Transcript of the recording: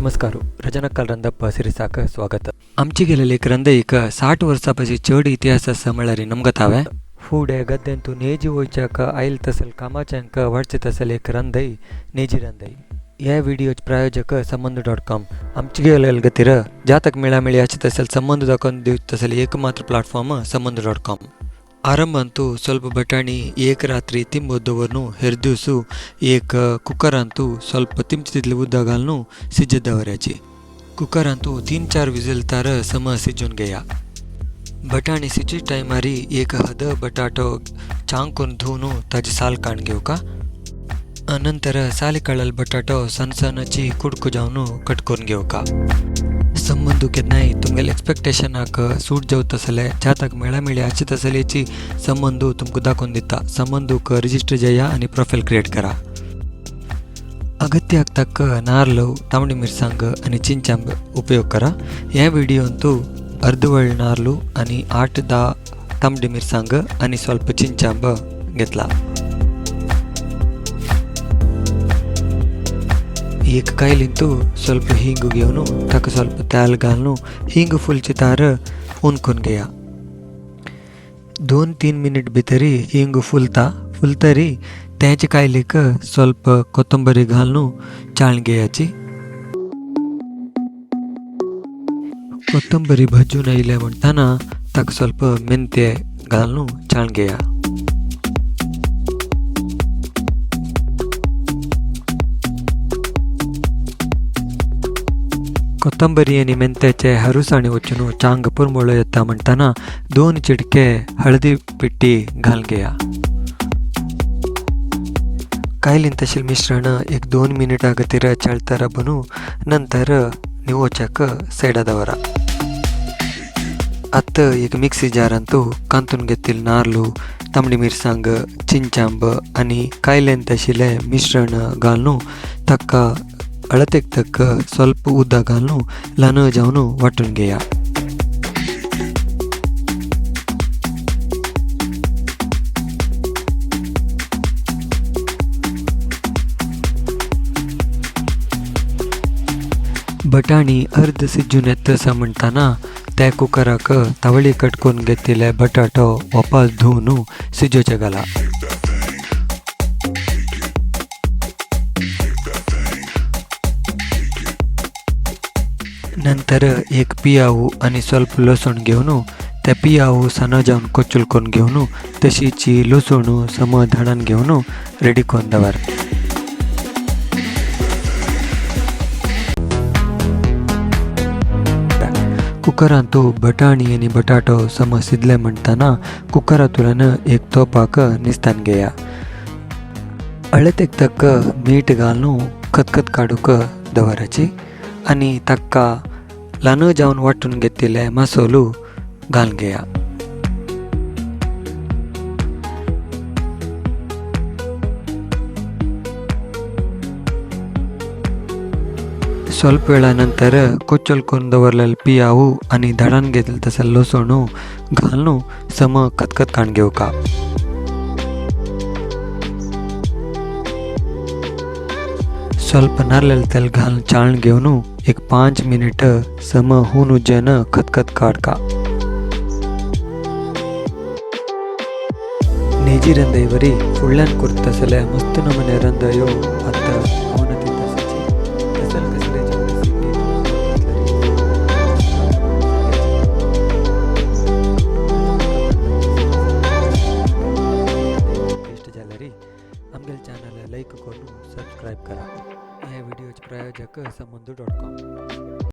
नमस्कार. रजनक्कल रंदप्प सिरिसाक स्वागत. आमची गेलेली एक रंद एक 60 वर्सापाशी चड इतिहास आसा म्हळ्यार नमगत हांवें फुडें गद्द्यांतू नेजी वयच्याक आयल तसल कामाच्यांक वाडचे तसल एक रंदई नेजी रंदई. ह्या व्हिडिओचे प्रायोजक संबंध.com. आमची गेलेली गतीर जातक मेळामेळी आची तसल संबंध दाखोवन दिवचे तसल एकमात्र प्लाटफॉर्म संबंध.com. ಆರಂಭಂತೂ ಸ್ವಲ್ಪ ಬಟಾಣಿ ಏಕ ರಾತ್ರಿ ತಿಂಬೊದ್ದವರ್ನು ಹೆರ್ದೂಸು ಏಕ ಕುಕ್ಕರಂತೂ ಸ್ವಲ್ಪ ತಿಂಚಿತಿದ್ಲು ಉದ್ದಾಗಾಲ್ನು ಸಿಜ್ಜದ್ದವರಾಚಿ ಕುಕ್ಕರಂತೂ 3-4 ವಿಸಿಲ್ ತರ ಸಮ ಸಿಜ್ಜುನ್ ಗया. बटाणी सिची टायमारी एक हद बटाटो चांकून धुवून ताजी साल काढून घेऊ का. नंतर साली काढलेला बटाटो सनसनाची कुडकू जावन कट करून घेऊ का. संबंध केन्नाय तुमगेले एक्सपेक्टेशनाक सूट जावत तसले जाताक मेळामेळी आची तसलेची संबंध तुमकां दाखोवन दिता. संबंधूक रिजिस्टर जेया आनी प्रोफायल क्रिएट करा. अगत्याक तक्क नारळू तांबडी मिरसांग आनी चिंचांब उपयोग करा. ह्या व्हिडिओंतू अर्धवळ नारळू आनी 8-10 तांबडी मिरसांग आनी ಸ್ವಲ್ಪ चिंचांब घेतला. एक कायलींतू ಸ್ವಲ್ಪ ಹಿಂಗು घेवन ताका ಸ್ವಲ್ಪ तेल घालून हिंग फुलचितार उनकून घेया. 2-3 मिनिट भितरी हिंग फुलतरी त्याची कायलीक ಸ್ವಲ್ಪ ಕೊತ್ತಂಬರಿ घालून चाळून घेयाची. ಕೊತ್ತಂಬರಿ भजून आयले म्हणटाना ताका ಸ್ವಲ್ಪ ಮೆಂತ್ಯ घालून चाळून घेया. कोथंबरी आणि मेंत्याचे हरुसाणे वचून चांग पुरमळ येता म्हणटाना 2 चिटके हळदी पिट्टी घालून घेया. कायलीन तशील मिश्रण एक 2 मिनिटा गतीर चळतार बनू नंतर निवोच्याक सैडा दवरा. आत एक मिक्सी जारांतू कांतून घेतील नारळू तांबडी मिरसांग चिंचांब आनी कायलेन तशिले मिश्रण घालून ताका अळतेक तक ಸ್ವಲ್ಪ ಉದ್ದ घालून ल्हान जावन वाटून घेया. बटाणी अर्ध सिज्जून येतसा म्हणटाना त्या कुकराक तावळी कट करून घेतिल्ले बटाटो वापस धुवन सिजोवचे घाला. नंतर एक पियावू आणि ಸ್ವಲ್ಪ लसूण घेवन त्या पियावू सना जावन कोचूल करून घेवन तशीची लसूण सम धाडान घेवन रेडी करून दवर. कुकरांतू बटाणी आणि बटाटो सम शिजले म्हणटाना कुकरांतून एक तोपाक निस्तान घेया. अळतेक तक मीठ घालून खतखत काडूक दवराची आनी ताका ल्हान जावन वाटून घेतिल्ले मसालो घालून घेया. ಸ್ವಲ್ಪ वेळा नंतर कोचल करून दवरलेले पियावू आनी धाडान घेतले तसं लसूण घालून सम खतखत काडून घेवका. ಸ್ವಲ್ಪ नारळेल तेल घालून चाळून घेवन एक 5 मिनिट सम हून उज्जैन खतखत काडका. नेजी रंदईवरी फुडल्यान करता तसले मस्त नमने रंदयो आत अवनती तसची तसल कसले टेस्ट जाल्यारी आमगेल चॅनल लाईक करून सबस्क्राईब करा. ह्या व्हिडिओचे प्रायोजक संबंध.com.